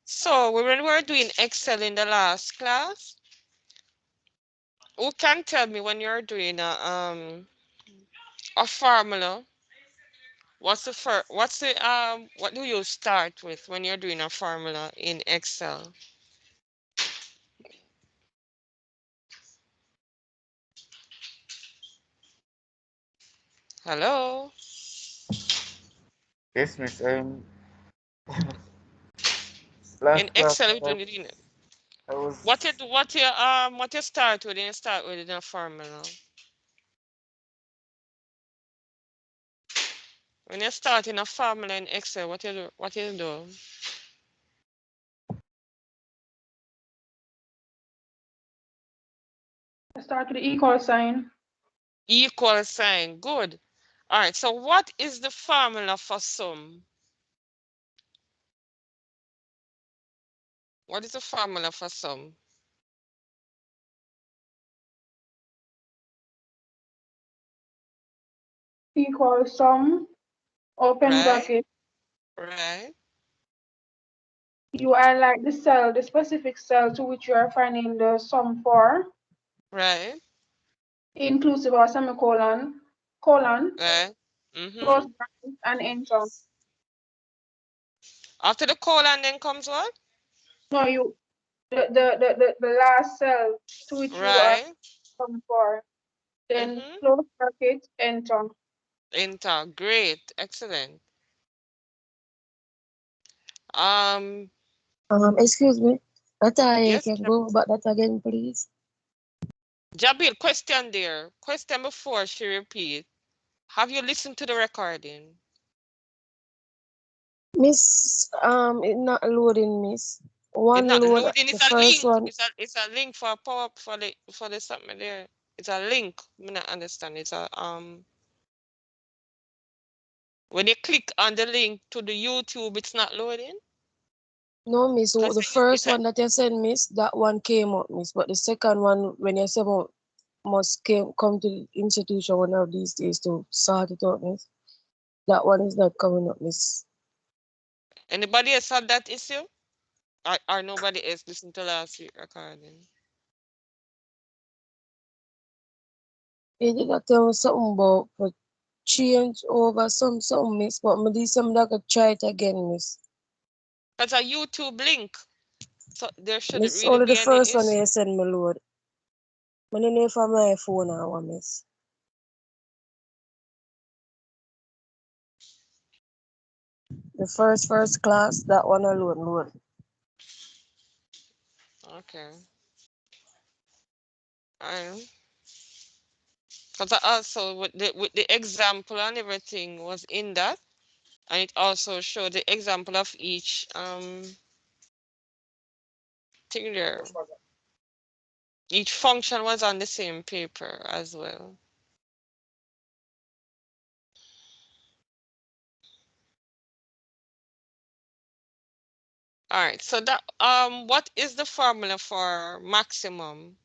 So when we were doing Excel in the last class, who can tell me when you're doing a formula, what do you start with when you're doing a formula in Excel? Hello? Yes, miss. In Last class Excel, I, I what you was do, what you start with? You start with in a formula. When you start in a formula in Excel, what you do? What you do? Start with the equal sign. Equal sign. Good. All right. So what is the formula for sum? What is the formula for sum? Equal sum, open Right? bracket. Right? You highlight the cell, the specific cell to which you are finding the sum for, Right? inclusive of semicolon, colon, Right? Mm-hmm. close bracket, and enter. After the colon then comes what? No, you the last cell to which you are Right? sum for, then Mm-hmm. close bracket, enter. Enter. Great. Excellent. Um, Excuse me. That I yes, can go back that again, please. Jabil, question there. Question before she repeat. Have you listened to the recording? Miss, it not loading, miss. It's One not load, loading. the It's a first link. one. It's a link for power for the something there. It's a link. I not understand. It's a when you click on the link to the YouTube, it's not loading. No, miss. Cause The it's first a one that you sent, miss, that one came up, miss. But the second one, when you said must come to the institution one of these days to sort it out, miss. That one is not coming up, miss. anybody else had that issue? Or nobody else listened to last week recording? You did not tell me something about for change over something, miss. But me this some that could try it again, miss. That's a YouTube link. So there shouldn't Miss, really only the be any first one issue. you send me load. I don't know if I'm my phone or what, miss. The first class, that one alone load. Okay. I because I also with the example and everything was in that, and it also showed the example of each thing there. Each function was on the same paper as well. All right, so that what is the formula for maximum?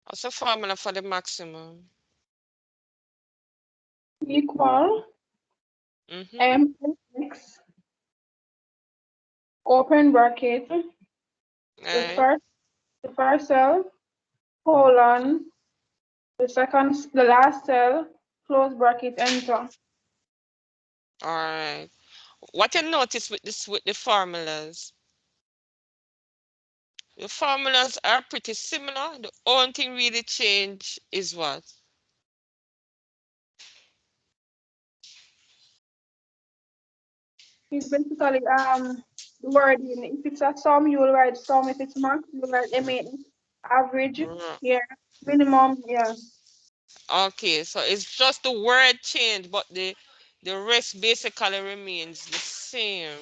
What's the formula for the maximum? Equal Mm-hmm. mx, open bracket, the Right. first the first cell, colon, the last cell, close bracket, enter. All right. What you notice with this with the formulas? The formulas are pretty similar. The only thing really change is what? It's basically the wording. If it's a sum, you will write sum. If it's max, you will write MA. Average, Mm, yeah. Minimum, yeah. okay, so it's just the word change, but the rest basically remains the same.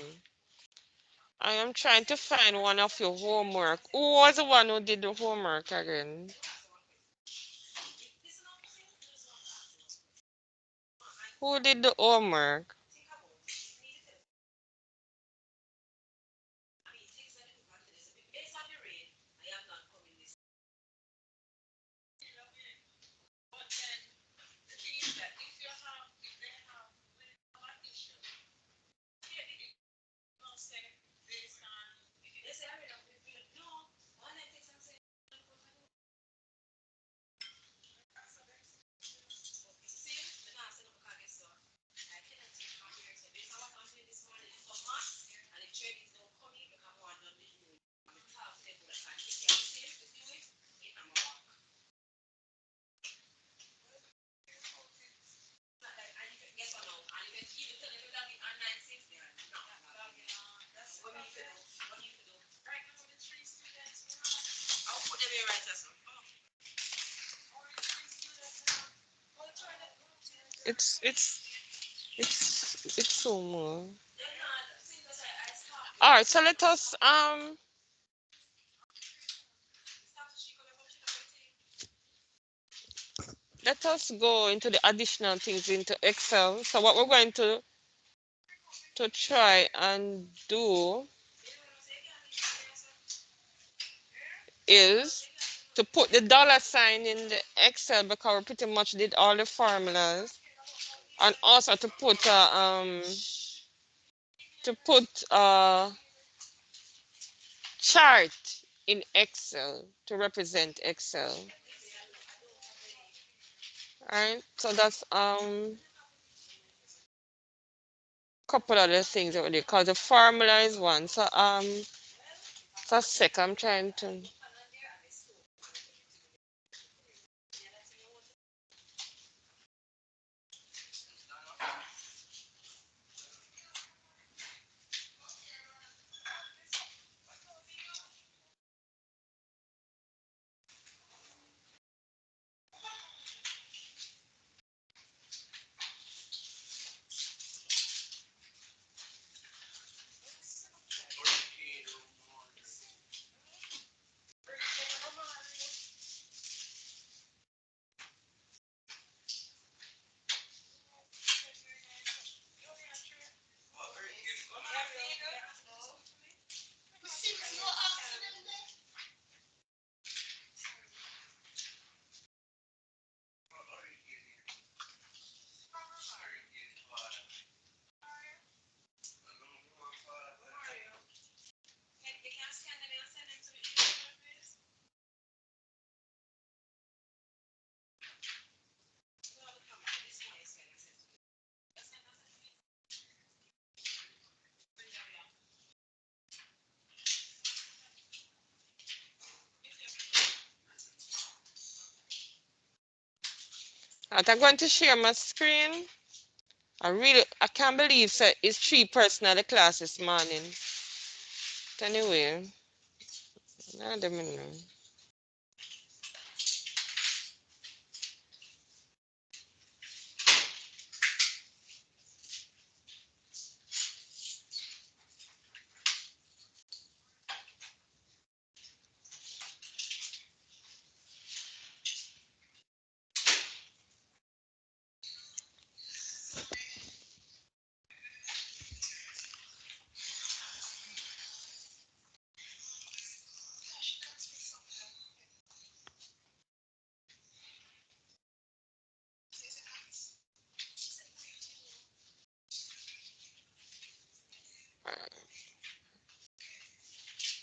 I am trying to find one of your homework. Who was the one who did the homework again? Who did the homework? It's so more. All right, so let us go into the additional things into Excel. So what we're going to try and do is to put the dollar sign in the Excel because we pretty much did all the formulas, and also to put a chart in Excel to represent Excel. All right, so that's couple other things that we did because the formula is one. So a sec, I'm trying to. Right, I'm going to share my screen. I can't believe it's 3 person at the class this morning. But anyway, I don't know.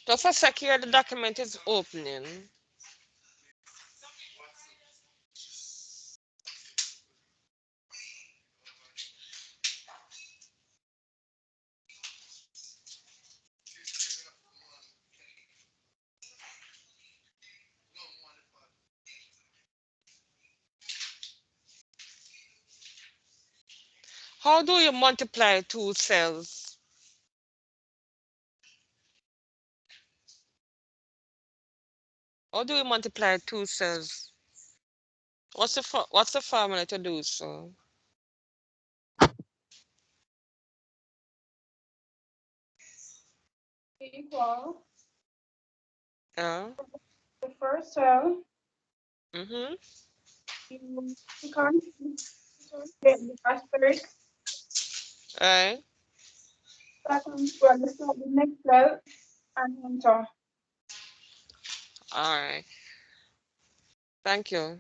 Just a sec here, the document is opening. How do you multiply 2 cells? How do you multiply 2 cells? What's the formula to do so? Equal Yeah. the first cell. Mm-hmm. You click on get the asterisk. All right. Second, well, the next cell and enter. All right. Thank you.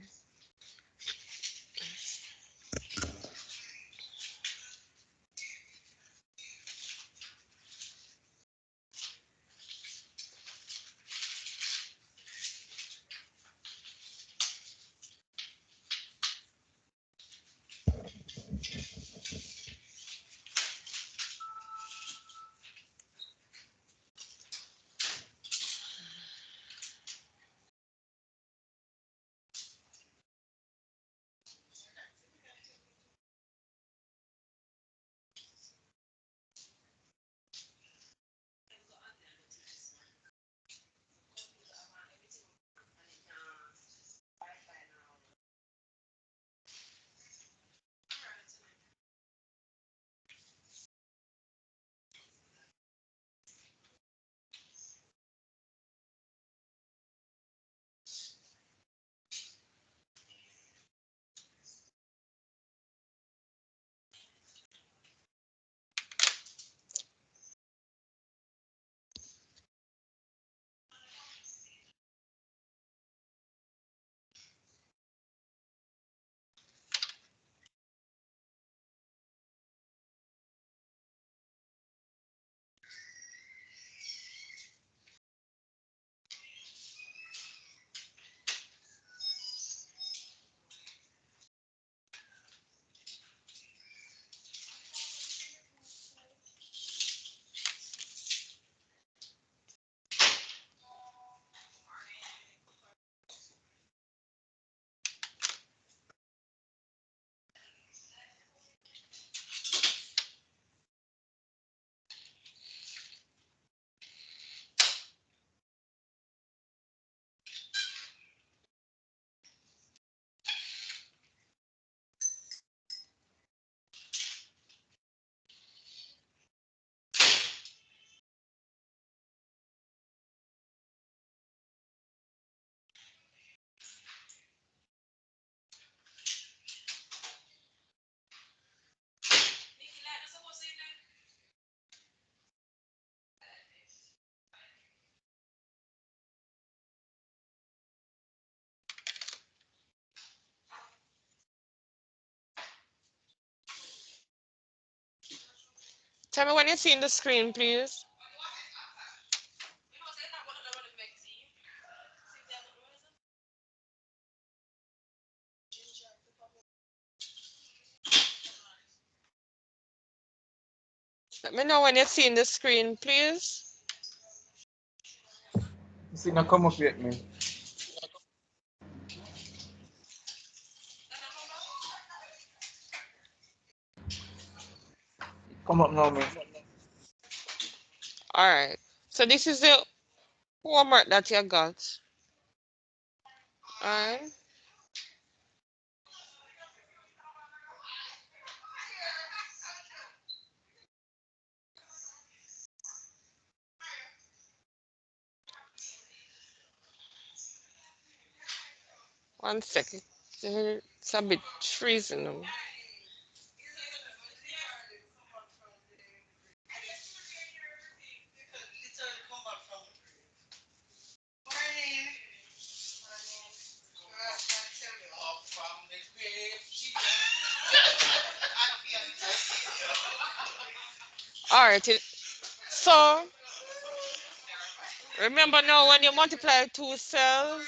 Tell me when you see in the screen, please. Let me know when you see in the screen, please. See, now come up yet, man. Come up now, man. All right. So this is the homework that you got. All right. One second. It's a bit freezing. All right. So remember now when you multiply two cells,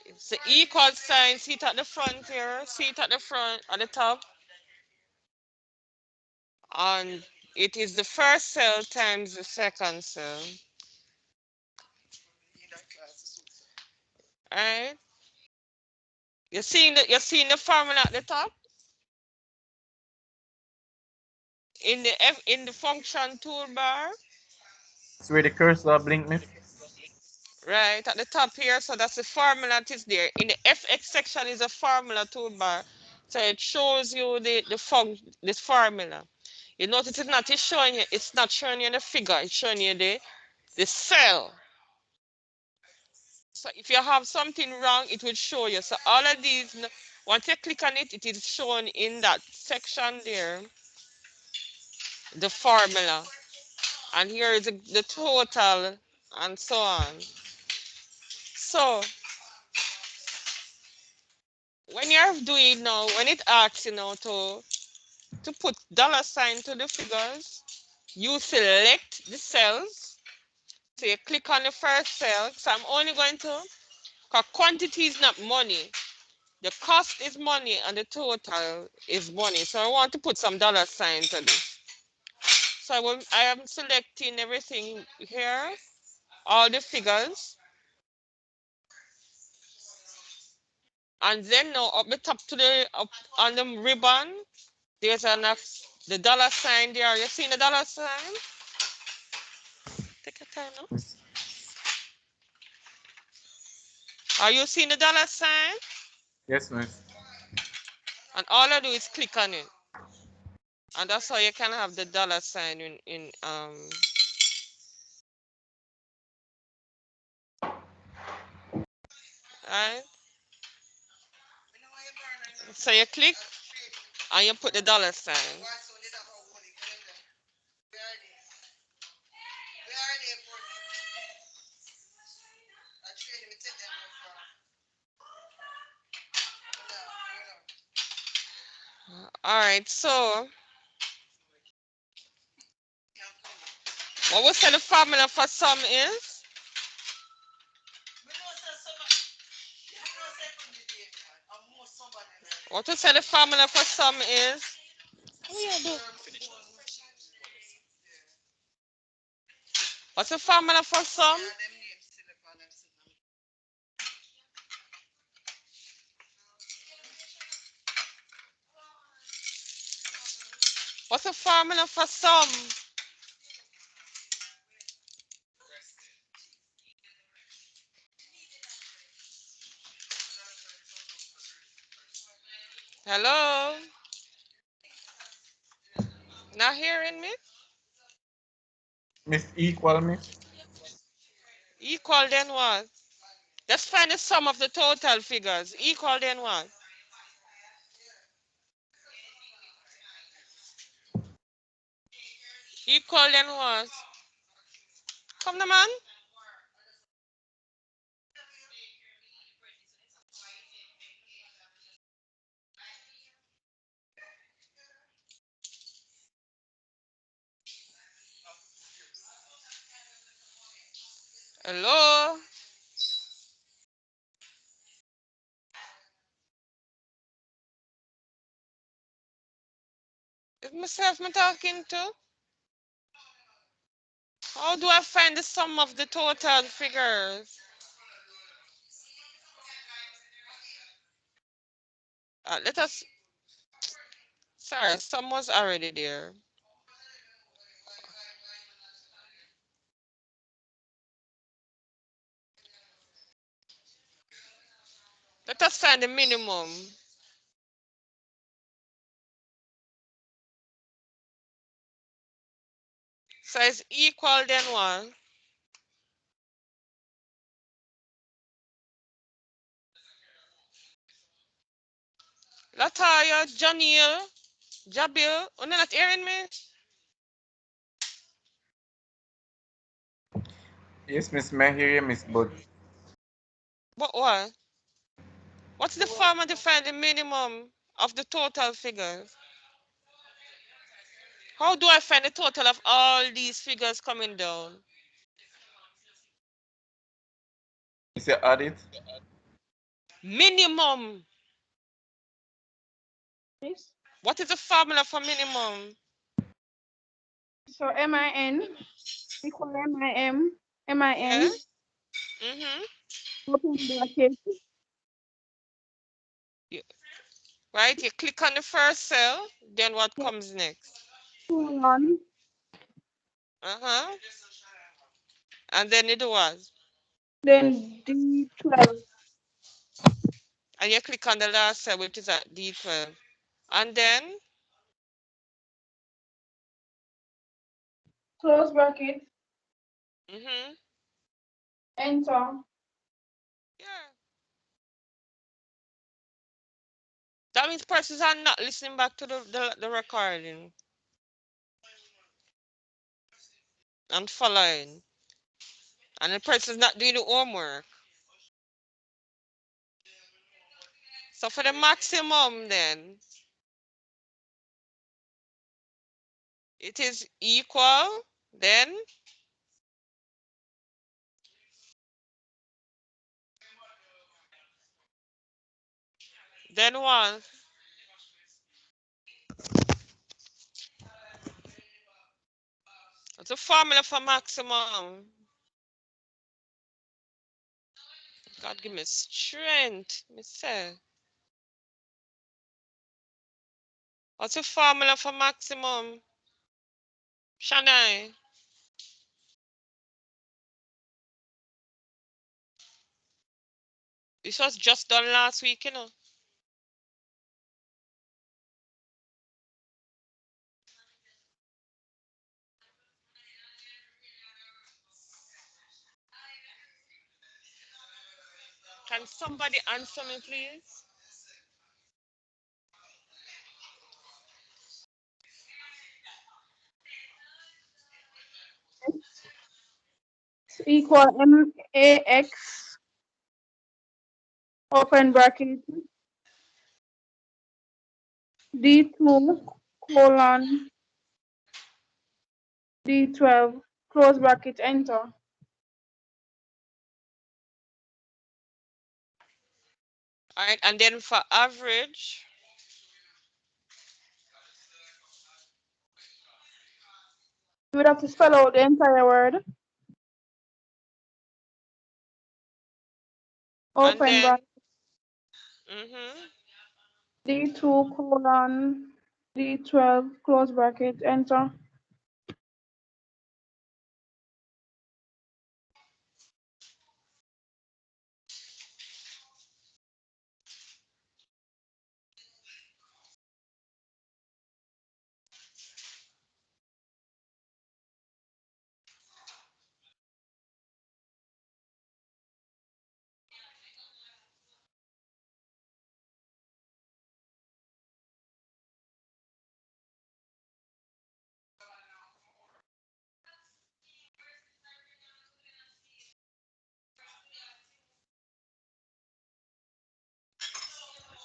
it's the equal sign. See it at the front here. See it at the front, at the top. And it is the first cell times the second cell. All right. You're seeing the formula at the top in the function toolbar. It's where the cursor blink, miss. Right at the top here, so that's the formula that is there. In the FX section is a formula toolbar. So it shows you this formula. You notice it's not showing you the figure, it's showing you the cell. So if you have something wrong, it will show you. So all of these, once you click on it, it is shown in that section there, the formula. And here is the total and so on. So when you're doing now, when it asks you now to put dollar sign to the figures, you select the cells. So you click on the first cell. So I'm only going to, because quantity is not money. The cost is money and the total is money. So I want to put some dollar sign to this. So I am selecting everything here, all the figures. And then now up the top to up on the ribbon, there's the dollar sign there. You see the dollar sign? Take your time now. Are you seeing the dollar sign? Yes, miss. And all I do is click on it. And that's how you can have the dollar sign in right? So you click and you put the dollar sign. All right, so what we say the formula for sum is? What we say the formula for sum is? What's the formula for sum? What's the formula for sum? Hello? Not hearing me? Miss equal, miss. Equal then what? Let's find the sum of the total figures. Equal then what? Equal then what? Come the man. Hello? Is myself me talking to? How do I find the sum of the total figures? Let us, sorry, sum was already there. Let us find the minimum. So it's equal then what? Lataya, Janil, Jabil, you're not hearing me? Yes, Miss. May I hear you, Miss Bud? But what? What's the formula to find the minimum of the total figures? How do I find the total of all these figures coming down? You say add it. Minimum. Yes. What is the formula for minimum? So MIN equal Yeah? MIN, Mm-hmm. open bracket, Right? You click on the first cell, then what comes next? colon, Uh-huh. And then it was. then D12, And you click on the last cell, which is at D12. And then, close bracket, mm-hmm. enter. Yeah. That means persons are not listening back to the recording and following. And the person's not doing the homework. So for the maximum then, it is equal, then what? What's the formula for maximum? God give me strength, me say. What's the formula for maximum? Shania? This was just done last week, you know. Can somebody answer me, please? Equal MAX, open bracket, D2 colon D12, close bracket, enter. All right, and then for average, You would have to spell out the entire word, and open then, bracket, mm-hmm. D2 colon D12, close bracket, enter.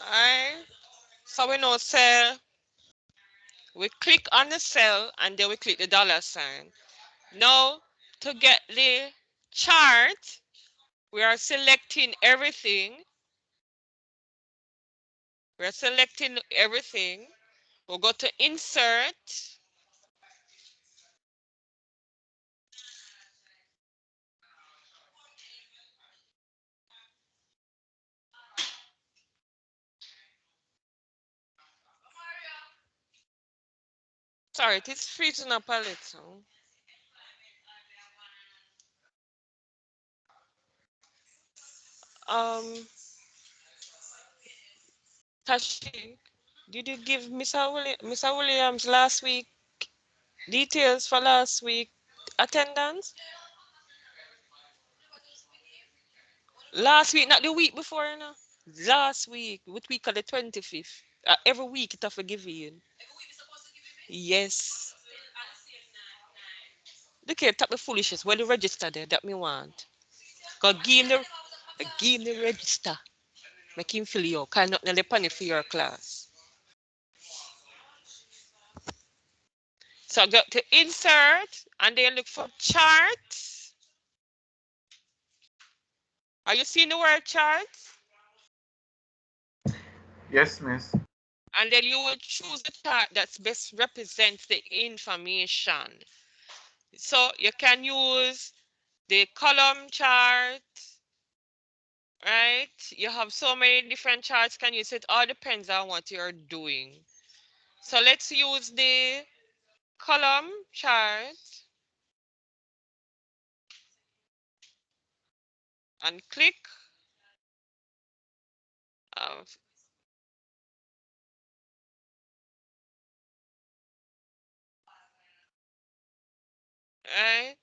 All right. So we know cell, we click on the cell and then we click the dollar sign. Now, to get the chart, we are selecting everything. We're selecting everything. We'll go to insert. Sorry, it is freezing up a little. Um, Tashi, did you give Mr. Williams last week details for last week attendance? Last week, not the week before, you know. Last week, what week of the 25th. Every week it have to give you. Yes. Look here, top the foolishness. Well, the register there, that me want. Go give him the register. Make him feel you. Cause not the penny for your class. So go to insert and then look for charts. Are you seeing the word charts? Yes, miss. And then you will choose the chart that best represents the information. So you can use the column chart, right? You have so many different charts. Can use it? All depends on what you're doing. So let's use the column chart and click. Uh, right?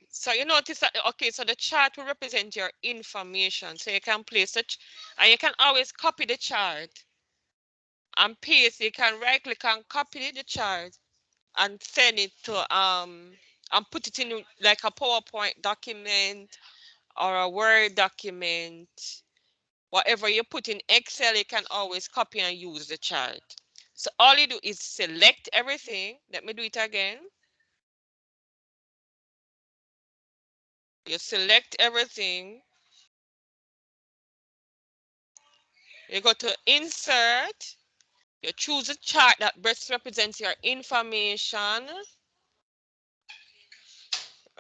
So you notice that, okay, so the chart will represent your information. So you can place it, and you can always copy the chart and paste. You can right click and copy the chart and send it to and put it in like a PowerPoint document or a Word document. Whatever you put in Excel, you can always copy and use the chart. So all you do is select everything. Let me do it again. You select everything. You go to insert. You choose a chart that best represents your information,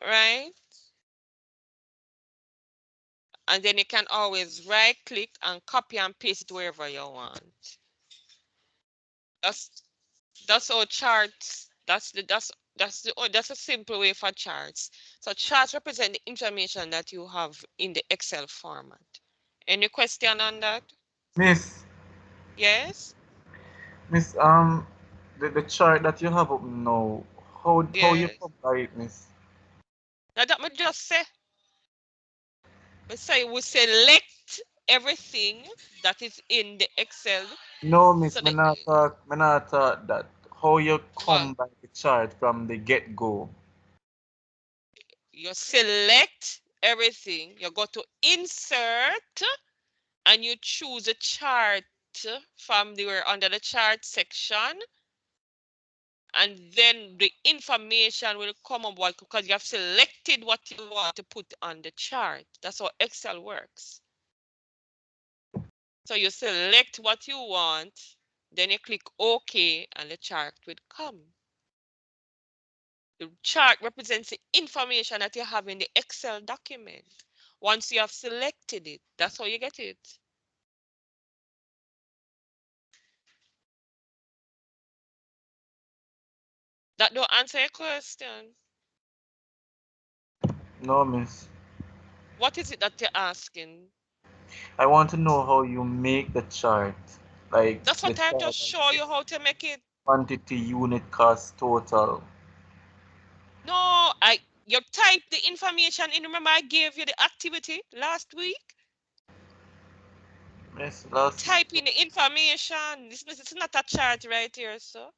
right? And then you can always right click and copy and paste it wherever you want. That's that's all charts. That's a simple way for charts. So charts represent the information that you have in the Excel format. Any question on that? Miss, Yes? miss, the chart that you have up now, how you Yes. come by it, miss? Now that me just say, we say we select everything that is in the Excel. No, miss, So the me not thought that. How you what? come by the chart from the get-go? You select everything. You go to insert and you choose a chart from the under the chart section, and then the information will come up because you have selected what you want to put on the chart. That's how Excel works. So you select what you want, then you click OK, and the chart will come. The chart represents the information that you have in the Excel document. Once you have selected it, that's how you get it. That don't answer your question. No, miss. What is it that you're asking? I want to know how you make the chart. Like That's the what I chart just and show the you how to make it. quantity, unit cost, total. No, you type the information in. Remember, I gave you the activity last week. Yes, last week. Type in the information. This is not a chart right here, so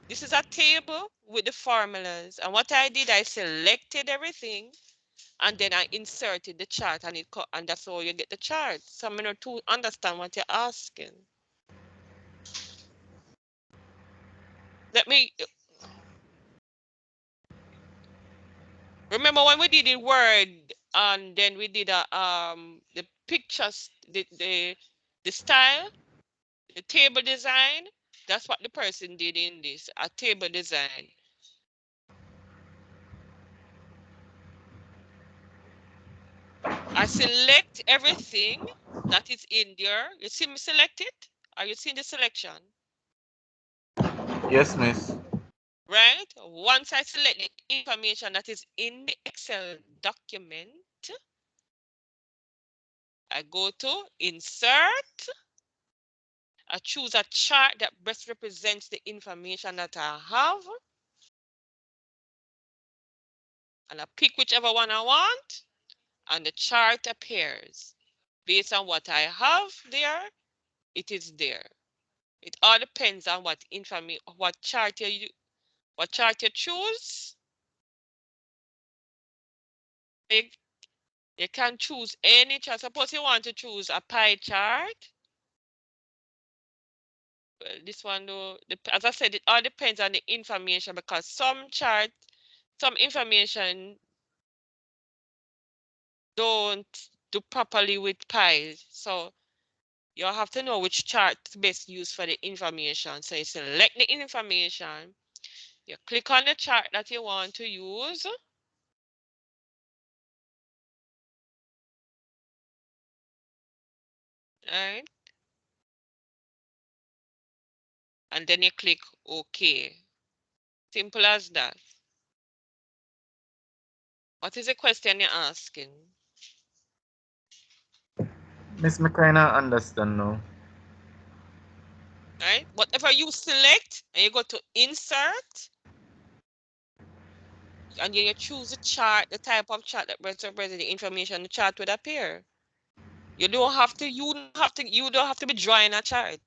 this is a table with the formulas. And what I did, I selected everything and then I inserted the chart, and that's how you get the chart. So I'm not to understand what you're asking. Let me Remember when we did the word and then we did the pictures, the style, the table design? That's what the person did in this, a table design. I select everything that is in there. You see me select it? Are you seeing the selection? Yes, miss. Right? Once I select the information that is in the Excel document, I go to insert. I choose a chart that best represents the information that I have. And I pick whichever one I want, and the chart appears. Based on what I have there, it is there. It all depends on what information, what chart you choose. You can choose any chart. Suppose you want to choose a pie chart. Well, this one though, as I said, it all depends on the information because some information don't do properly with pies. So you have to know which chart to best use for the information. So you select the information, you click on the chart that you want to use, right? And then you click OK. Simple as that. What is the question you're asking? Miss, me kinda understand now. Right? Whatever you select and you go to insert and then you choose the chart, the type of chart that represents the information, the chart would appear. You don't have to be drawing a chart.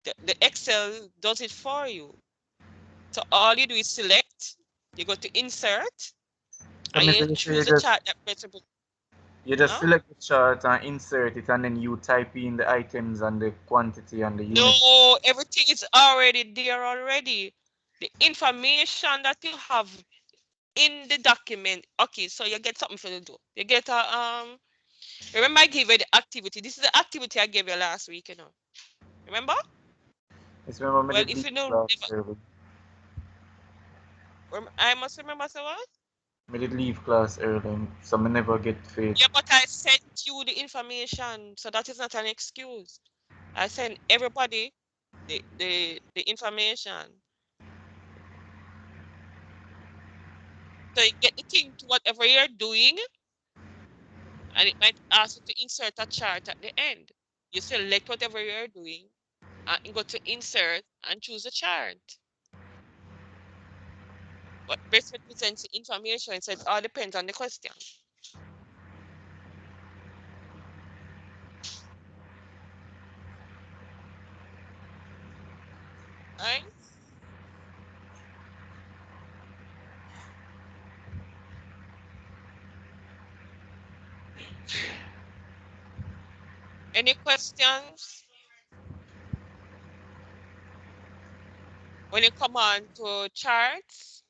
The Excel does it for you. So all you do is select, you go to insert, So, and miss, you you say choose a chart that represents, you just huh? select the chart and insert it, and then you type in the items and the quantity and the unit. No, everything is already there already. The information that you have in the document. Okay, so you get something for you to do. You get remember I gave you the activity. This is the activity I gave you last week, you know. Remember? Miss, remember me Well, did if leave you don't class early. I must remember so what? Me did leave class early, so me never get paid. Yeah, but I sent you the information, so that is not an excuse. I sent everybody the information. So you get the thing to whatever you're doing, and it might ask you to insert a chart at the end. You select whatever you're doing, and you go to insert and choose a chart. But best represents the information, so it all depends on the question. Right? Any questions? When you come on to charts,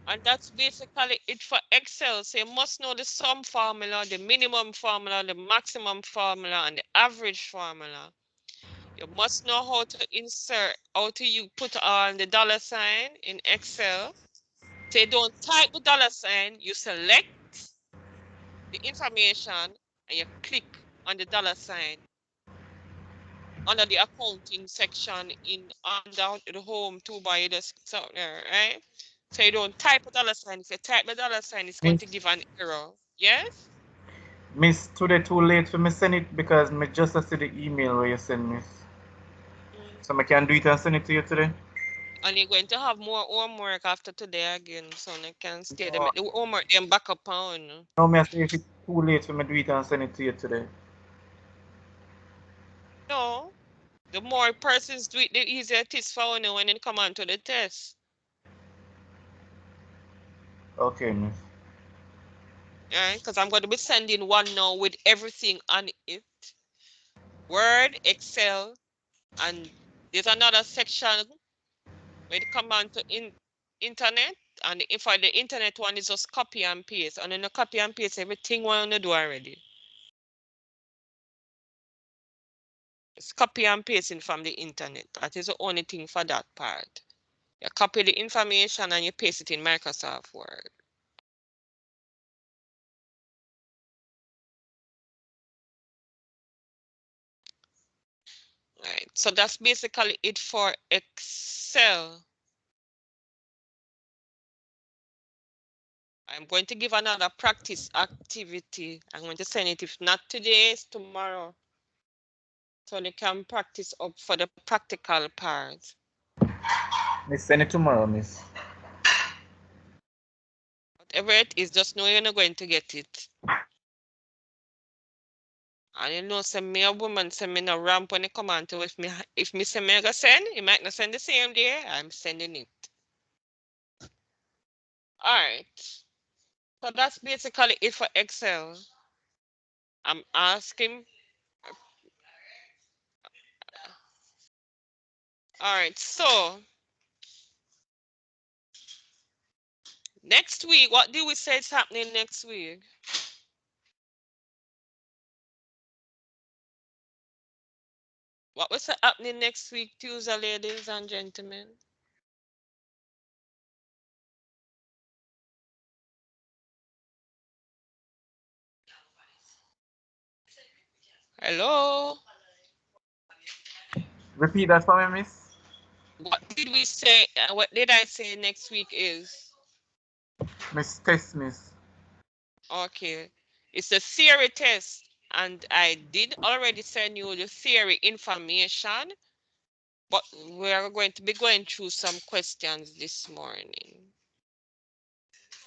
and that's basically it for Excel. So you must know the sum formula, the minimum formula, the maximum formula, and the average formula. You must know how to insert, how to you put on the dollar sign in Excel. So you don't type the dollar sign, you select the information and you click on the dollar sign under the accounting section in under the home toolbar. You just click out there, right? So you don't type a dollar sign. If you type the dollar sign, it's going Miss, to give an error. Yes? miss, today too late for me send it because me just see the email where you send miss. Mm. So I can do it and send it to you today. And you're going to have more homework after today again, so you can stay there. No, The homework then back up on. no, me I say if it's too late for me do it and send it to you today. No, the more persons do it, the easier it is for you when it come on to the test. Okay, miss. Right? Because I'm going to be sending one now with everything on it. Word, Excel, and there's another section where it come on to internet, and for the internet one is just copy and paste, and then you copy and paste everything we want to do already. It's copy and pasting from the internet. That is the only thing for that part. You copy the information and you paste it in Microsoft Word. Right, so that's basically it for Excel. I'm going to give another practice activity. I'm going to send it, if not today, it's tomorrow. So they can practice up for the practical part. Miss, send it tomorrow, miss. Whatever it is, just know you're not going to get it. And you know, send me a woman, send me a ramp when you come on to if me say me go send, you might not send the same day, I'm sending it. All right. So that's basically it for Excel. I'm asking. All right, so next week, what do we say is happening next week? What was happening next week, Tuesday, ladies and gentlemen? Hello? Repeat that for me, miss. What did we say? What did I say next week is? Miss test, miss. Okay. It's a theory test. And I did already send you the theory information. But we are going to be going through some questions this morning.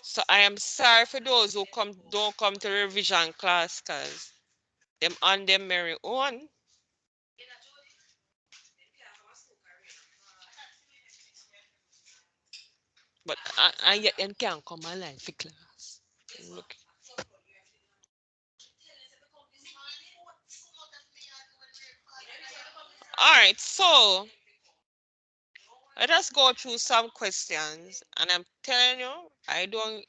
So I am sorry for those who don't come to revision class because them on their merry own. But I yet them can't come alive for class. Look. All right, so let us go through some questions. And I'm telling you, I don't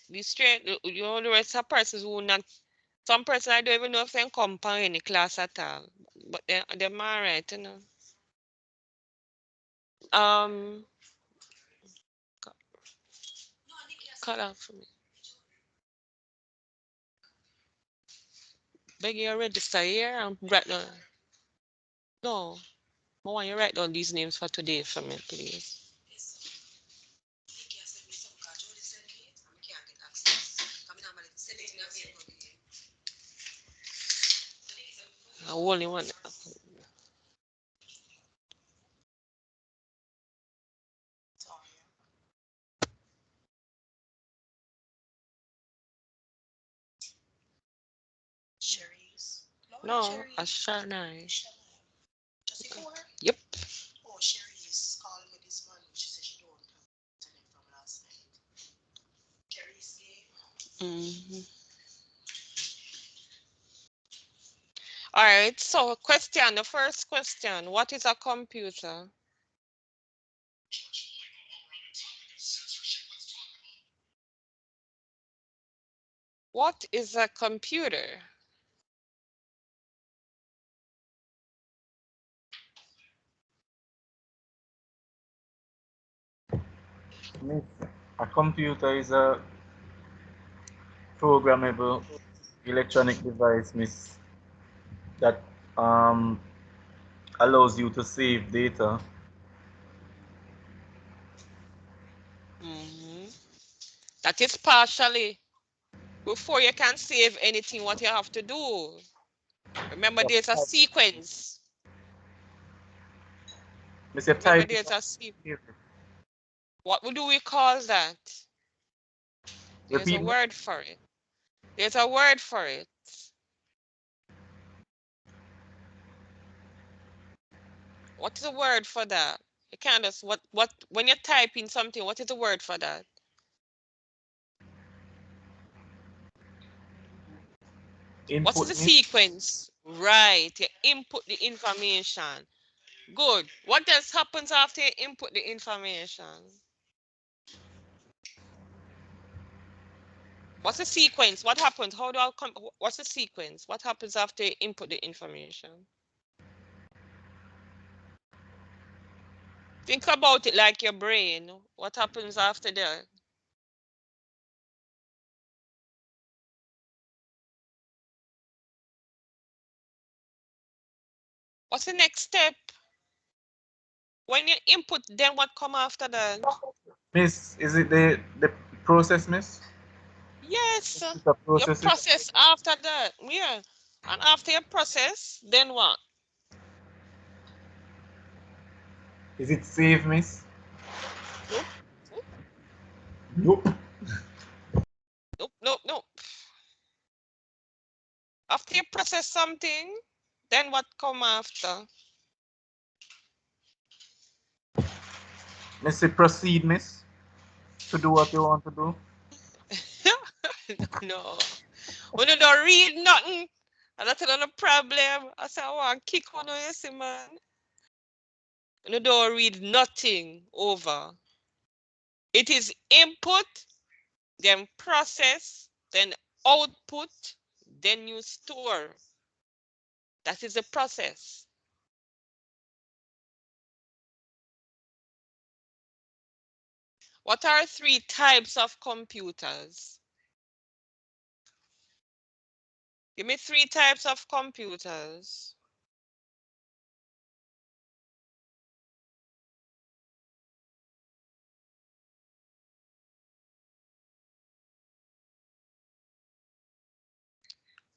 be straight, you know, the rest of persons who not, some person I don't even know if they come for any class at all. But they're all right, you know. Um, cut out for me. Beg you register here and write down. No, I want you write down these names for today for me, please. I only want. No, Ashana. Yep. Mm-hmm. All right, so question, the first question, what is a computer? What is a computer? Miss, a computer is a programmable electronic device, miss, that um allows you to save data. Mm-hmm. That is partially. Before you can save anything, what you have to do. Remember, there's a sequence. Miss, you Remember, type it there's up. a sequence. What do we call that? There's a Repeat. word for it. There's a word for it. What is the word for that? You can't just what when you're typing something, what is the word for that? What is Input, the miss. sequence? Right. You input the information. Good. What else happens after you input the information? What's the sequence? What happens? How do I come? What's the sequence? What happens after you input the information? Think about it like your brain. What happens after that? What's the next step? When you input, then what come after that? Miss, is it the process, miss? Yes, The your process is, process after that. Yeah. And after your process, then what? is it save, miss? Nope. Nope. Nope, nope, nope. After you process something, then what come after? Miss, it proceed, miss, to do what you want to do. No. When you don't read nothing, and that's another problem. I say I want to kick on you, see, man. When you don't read nothing over. It is input, then process, then output, then you store. That is the process. What are three types of computers? Give me three types of computers.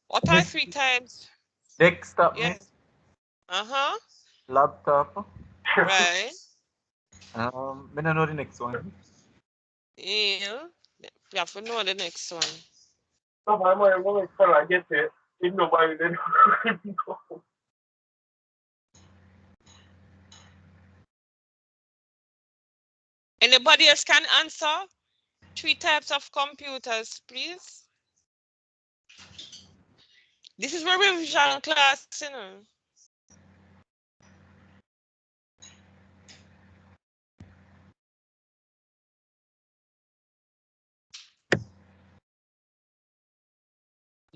What are Miss, three types? desktop, Yeah. miss, Uh-huh. laptop. Right. Me don't know the next one. Yeah. You have to know the next one. Anybody else can answer? Three types of computers, please. This is my revision class, you know.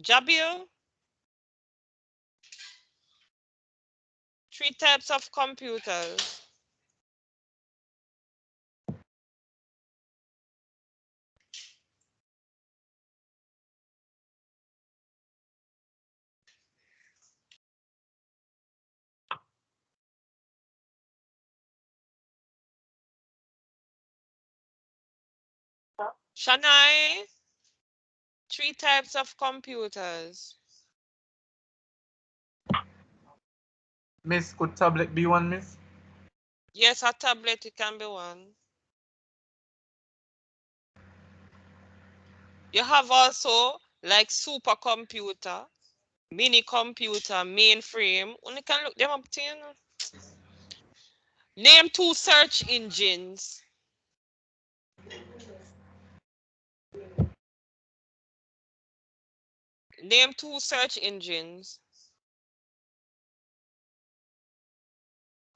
Jabil, three types of computers. Shania, three types of computers. Miss, could tablet be one, miss? Yes, a tablet, it can be one. You have also like supercomputer, mini computer, mainframe. You can look them up to you know. Name two search engines. Name two search engines.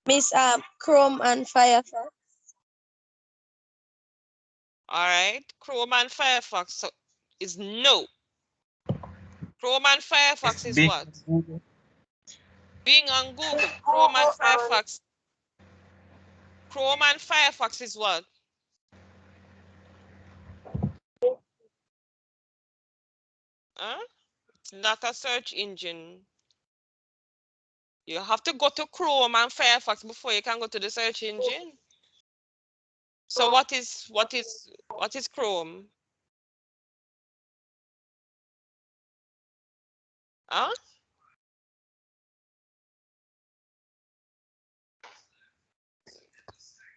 Miss Chrome and Firefox. All right. Chrome and Firefox so is no. Chrome and Miss, Firefox is Bing, what? Google. Bing on Google. Chrome and Firefox. Chrome and Firefox is what? Huh? It's not a search engine. You have to go to Chrome and Firefox before you can go to the search engine. So what is Chrome? Huh?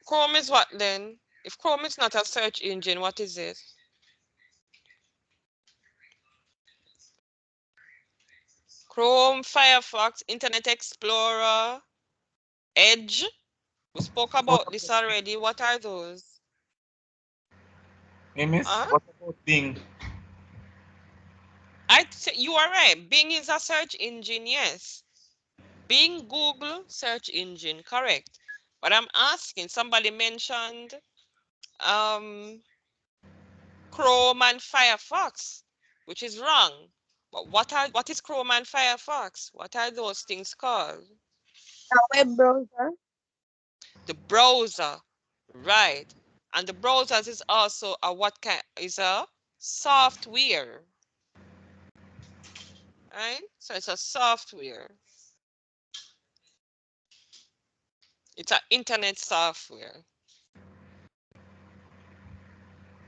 Chrome is what then? If Chrome is not a search engine, what is it? Chrome, Firefox, Internet Explorer, Edge. We spoke about this already. What are those? Hey, miss, Huh? what about Bing? You are right. Bing is a search engine, yes. Bing, Google, search engine, correct. But I'm asking, somebody mentioned Chrome and Firefox, which is wrong. But what is Chrome and Firefox? What are those things called? A web browser. The browser, right? And the browsers is also a what kind is a software, right? So it's a software. It's an internet software.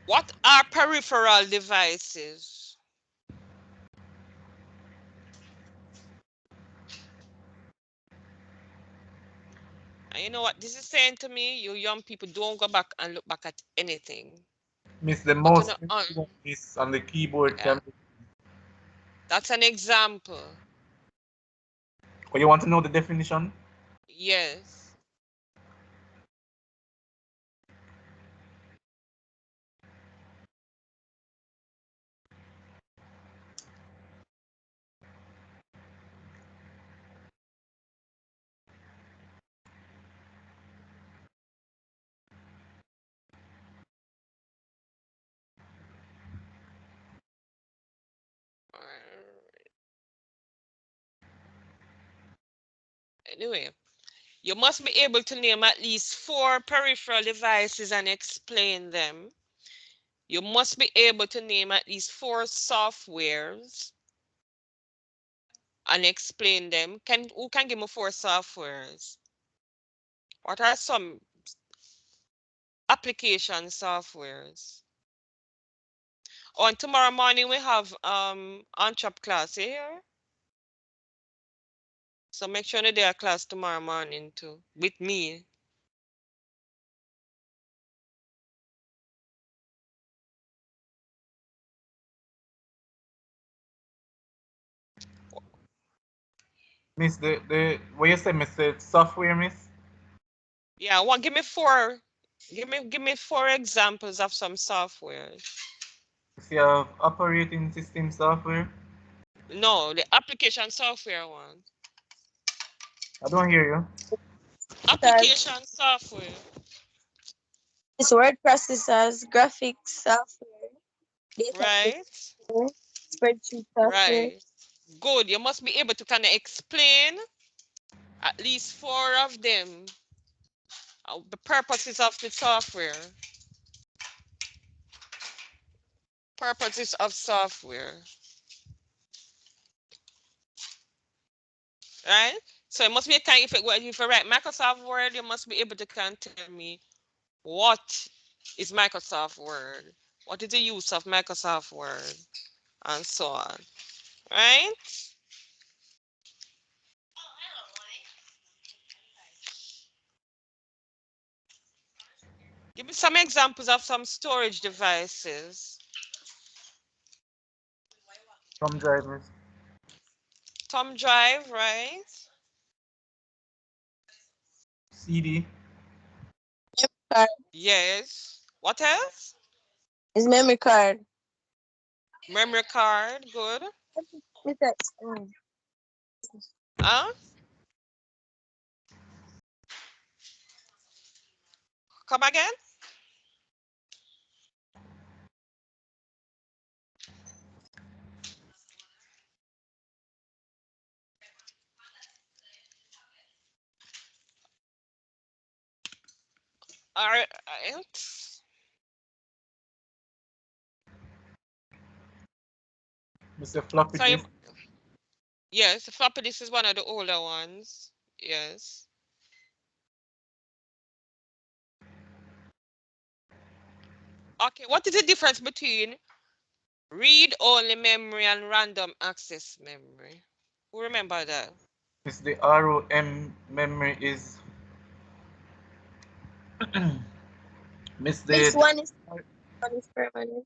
What are peripheral devices? And you know what this is saying to me? You young people don't go back and look back at anything. Miss, the But you mouse know, is on the keyboard yeah, can be. that's an example. Or you want to know the definition? Yes. Anyway, you must be able to name at least 4 peripheral devices and explain them. You must be able to name at least 4 softwares and explain them. Who can give me 4 softwares? What are some application softwares? Oh, and tomorrow morning we have Entrep class here. So make sure that they are class tomorrow morning too with me. Miss, the what you say, Miss, the software, Miss? Yeah, give me 4. Give me 4 examples of some softwares. If you have operating system software, No, the application software one. I don't hear you. Application software. It's word processors, graphics software, database Right? software, spreadsheet software. Right. Good. You must be able to kind of explain at least 4 of them. The purposes of the software. Purposes of software. Right? So it must be a kind if you write Microsoft Word, you must be able to kind of tell me what is Microsoft Word? What is the use of Microsoft Word? And so on. Right? Give me some examples of some storage devices. Thumb drive, Miss. Thumb drive, right? CD. Card Yes. What else? is memory card. Memory card, good. With that, mm. Huh? Come again? All right. Mr. Floppy So you, disk. yes, the floppy disk is one of the older ones. Yes. Okay, what is the difference between read-only memory and random access memory? Who remember that? Miss, the ROM memory is Miss This the one is permanent.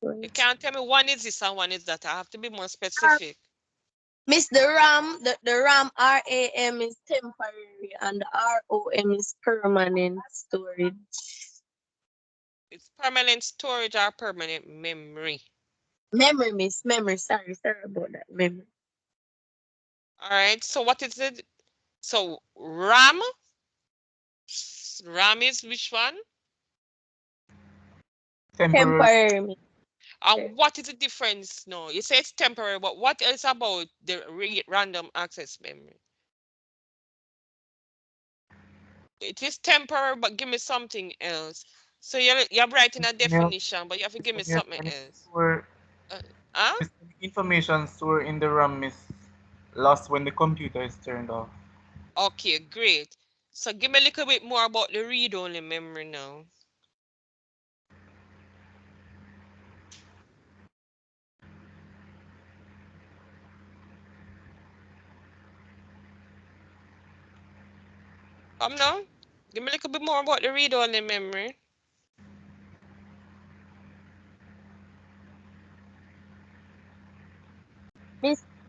You Wait. can't tell me one is this and one is that. I have to be more Um, specific. Miss the RAM, the RAM RAM is temporary and the ROM is permanent storage. It's permanent storage or permanent memory. Memory, miss. Memory. Sorry about that. Memory. All right. So what is it? So RAM. RAM is which one? Temporary. Temporary, miss. And what is the difference? No, you say it's temporary, but what else about the random access memory? It is temporary, but give me something else. So you're writing a definition, but you have to give me something else. Store, Huh? information stored in the RAM is lost when the computer is turned off. Okay, great. So give me a little bit more about the read-only memory now. Come now. Give me a little bit more about the read-only memory.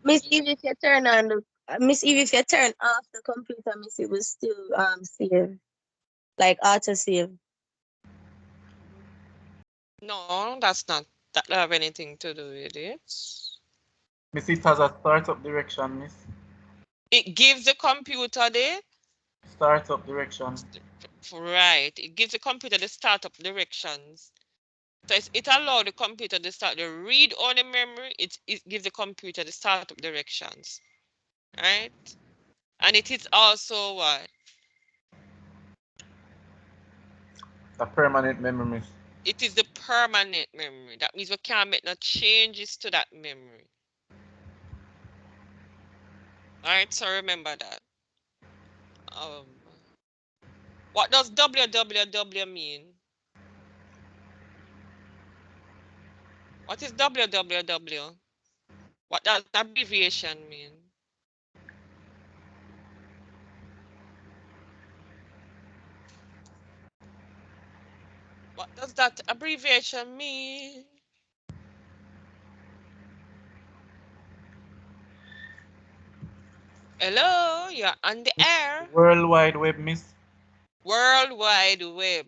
Miss Eve, if you turn on the Miss Eve, if you turn off the computer, Miss, it will still save, like auto save. No, that don't have anything to do with it. Miss, it has a startup direction, miss. It gives the computer the Startup direction. right. It gives the computer the startup directions. So it allows the computer to start the read-only memory. It gives the computer the startup directions, right? And it is also what? A permanent memory, miss. It is the permanent memory. That means we can't make no changes to that memory. All right, so remember that. What does www mean? What is www? What does the abbreviation mean? What does that abbreviation mean? Hello, you're on the air. World Wide Web, miss. World Wide Web.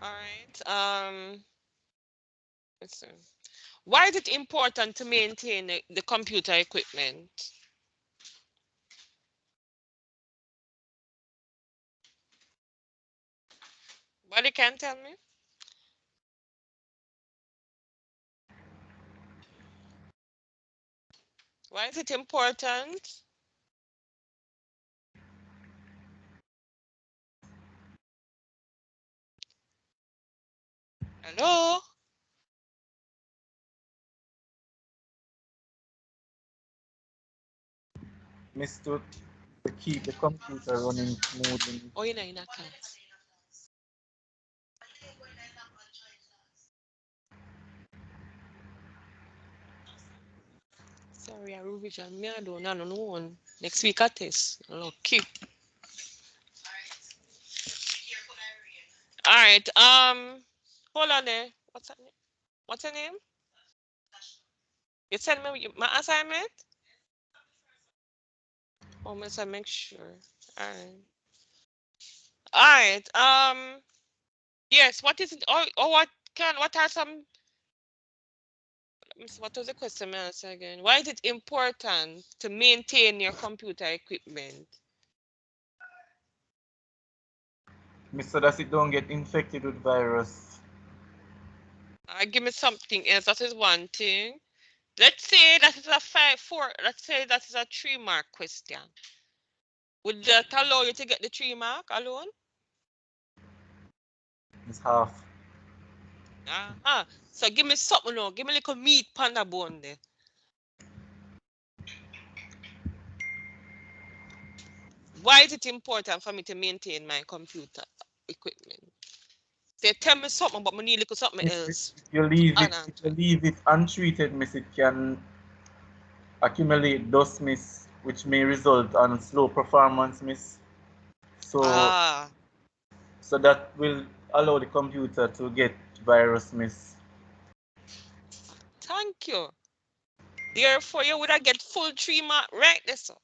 All right. Listen. Why is it important to maintain the computer equipment? Nobody can tell me? Why is it important? Hello? Miss, to keep the computer running smoothly. Oh, you're not in a class. Sorry, I revision. Me, I don't know no one. Next week I test. Lucky. All right. Hold on there. What's that name? What's her name? You send me my assignment? Oh, must I make sure? All right. All right. Yes. What is it? Oh, what are some? What was the question I asked again? Why is it important to maintain your computer equipment? Miss, so that it don't get infected with virus. Give me something else. That is one thing. Let's say that is a 5-4. Let's say that is a 3-mark question. Would that allow you to get the 3-mark alone? It's half. So give me something now. Give me a little meat panda bone there. Why is it important for me to maintain my computer equipment? They tell me something, but I need a little something else. If you leave it untreated, miss, it can accumulate dust, miss, which may result on slow performance, miss. So that will allow the computer to get virus, miss. Thank you. Therefore, you would have get full 3 mark right there, so.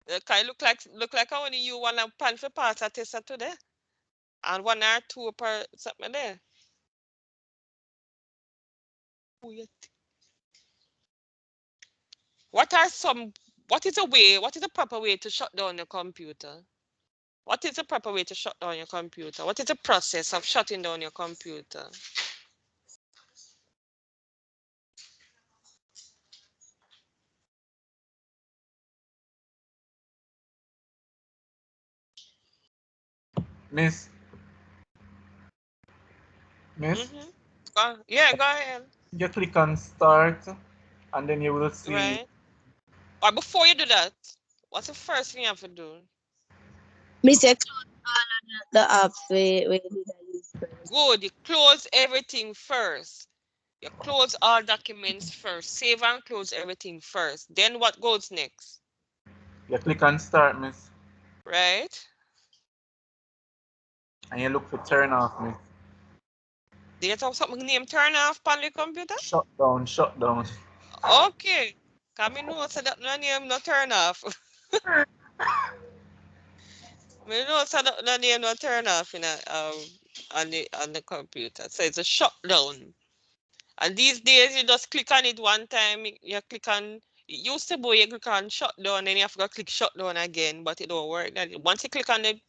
Okay, look like I only you one pan for pass a test today. And 1 or 2 per something there. What is a proper way to shut down your computer? What is the proper way to shut down your computer? What is the process of shutting down your computer? Miss? Yeah, go ahead. You click on start and then you will see. Right. Or before you do that, what's the first thing you have to do? Me say close all of the apps we did use first. Good. You close everything first. You close all documents first. Save and close everything first. Then what goes next? You click on start, miss. Right? And you look for turn off, miss. Do you have something named turn off on the computer? Shut down, shut down. Okay. Come in know so that no name no turn off. Me know so that no name no turn off in on the computer. So it's a shutdown. And these days you just click on it one time, you click on it used to be you click on shutdown, then you have to click shutdown again, but it don't work. Once you click on the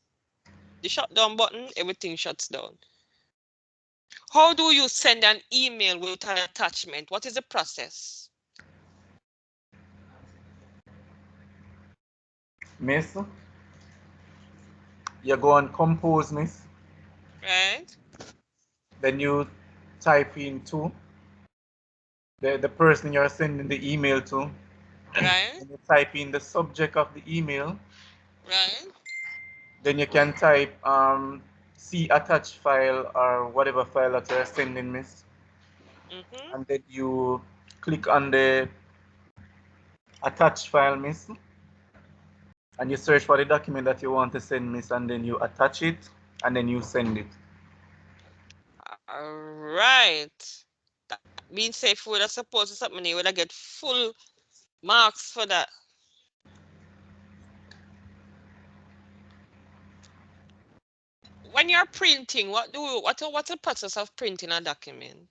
shutdown button, everything shuts down. How do you send an email with an attachment? What is the process? Miss, you go on compose, miss. Right? Then you type in to the person you're sending the email to. Right? And you type in the subject of the email. Right? Then you can type see attached file or whatever file that you're sending, miss. And then you click on the attached file, miss. And you search for the document that you want to send, miss, and then you attach it and then you send it. All right. That means if we would supposed to something, you would get full marks for that. When you're printing, what's the process of printing a document?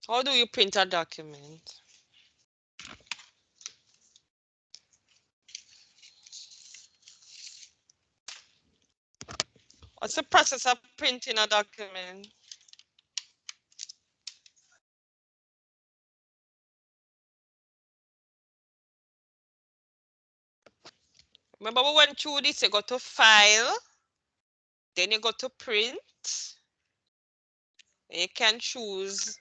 How do you print a document? What's the process of printing a document? Remember we went through this, you go to file, then you go to print, and you can choose,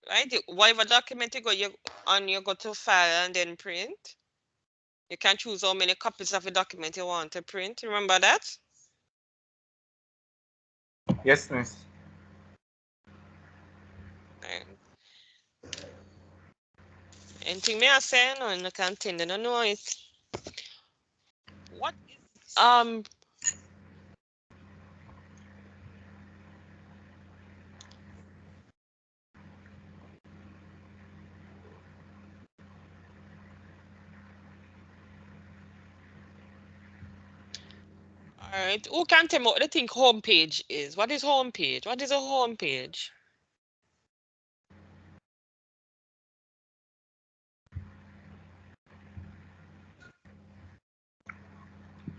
right? Whatever document you go to file and then print. You can choose how many copies of a document you want to print. Remember that? Yes, miss. Anything me I say, no, you can tend to know it. What is all right. Who can tell me what they think homepage is? What is homepage? What is a homepage?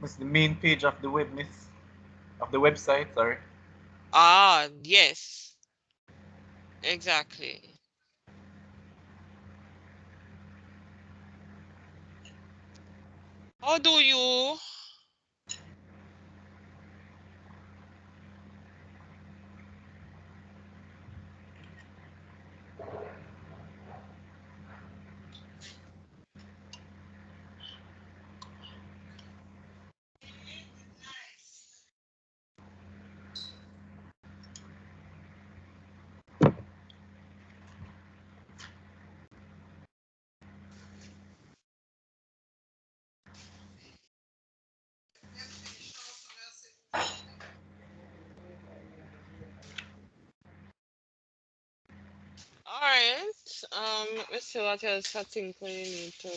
It's the main page of the web, miss. Of the website, sorry. Ah, yes. Exactly. How do you All right. Let's see what else I think we need to.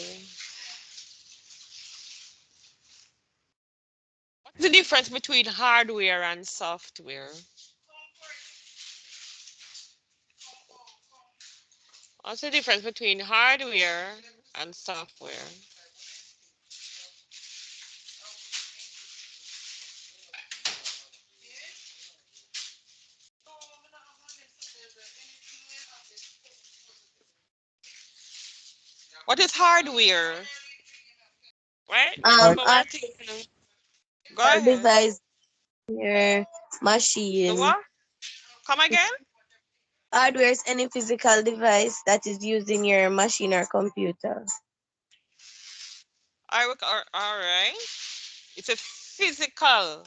What's the difference between hardware and software? What's the difference between hardware and software? What is hardware? Right? That's what we're thinking. Go Our ahead. device, your The machine. what? Come again? Hardware is any physical device that is used in your machine or computer. All right. It's a physical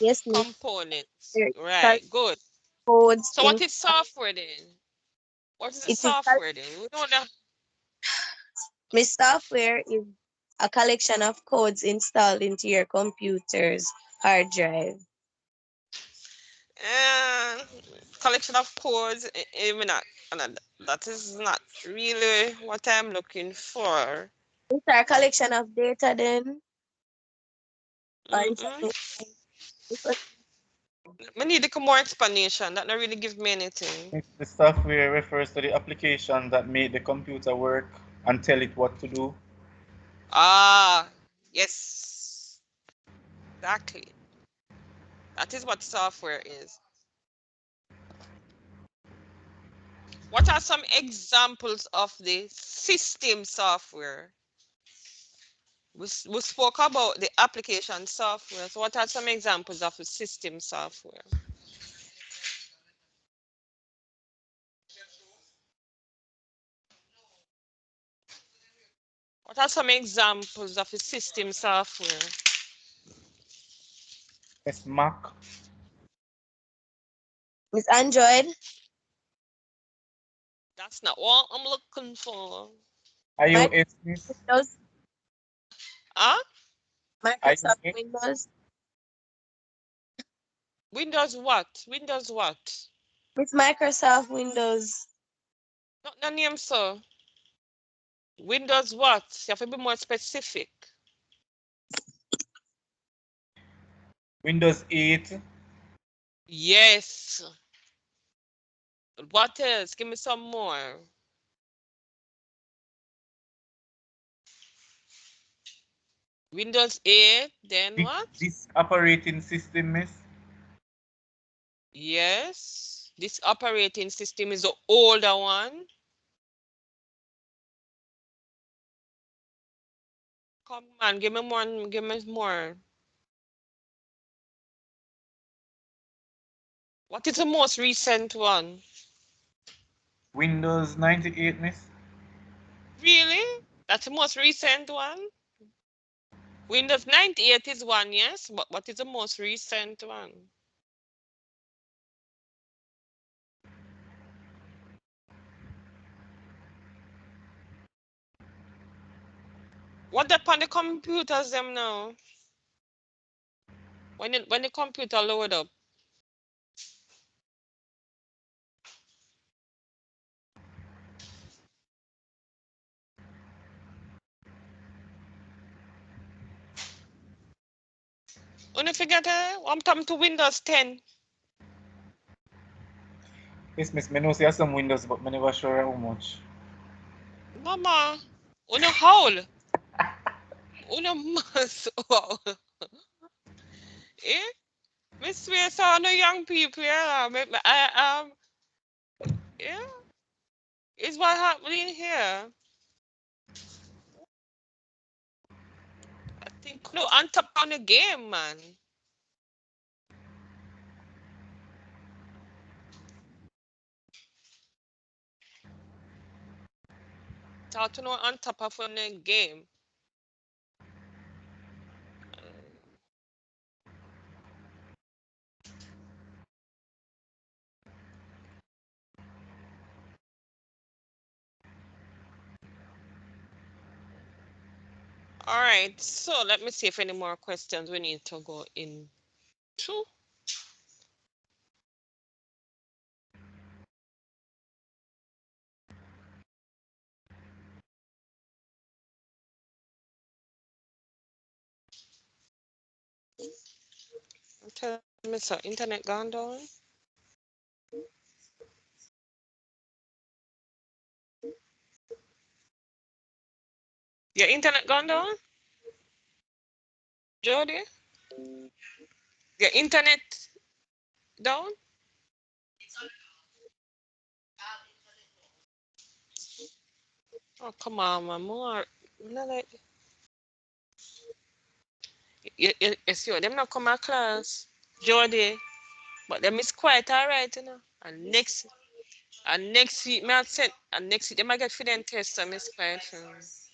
Yes, miss. components. There are Right. Good. codes So in what is software then? What is the it is software then? We don't know. Miss software is a collection of codes installed into your computer's hard drive. Uh, collection of codes. Even that is not really what I'm looking for. It's a collection of data then or Mm-mm. information. We need a more explanation. That not really give me anything. The software refers to the application that make the computer work and tell it what to do. Ah, yes, exactly. That is what software is. What are some examples of the system software? We spoke about the application software. So what are some examples of the system software? What are some examples of the system software? It's Mac. Miss Android, That's not what I'm looking for. iOS, Miss. Windows, Huh? Microsoft iOS. Windows, Windows what? Windows what? Miss Microsoft Windows, Not the name, sir. Windows what? You have to be more specific. Windows 8. Yes. What else? Give me some more. Windows 8, then what? This operating system, Miss. Yes. This operating system is the older one. Come on, give me more, give me more. What is the most recent one? Windows 98, Miss. Really? That's the most recent one? Windows 98 is one, yes, but what is the most recent one? What upon the computers them now? When the computer load up? When you forget I'm coming to Windows 10. Yes, Miss. I know see some Windows, but I never sure how much. Mama, uno howl. Uno must wow. Eh? Miss swear so no young people, yeah. Yeah, it's what happening here. I think no on top on the game, man. Talk to no on top of on the game. All right, so let me see if any more questions we need to go into. Tell me so internet gone down. Your internet gone down? Jody? Your internet down? Oh come on, man. More not like you see them not come to class. Jody. But them is quite alright, you know. And next week me I send and next week they might get for them test, so I'm quite.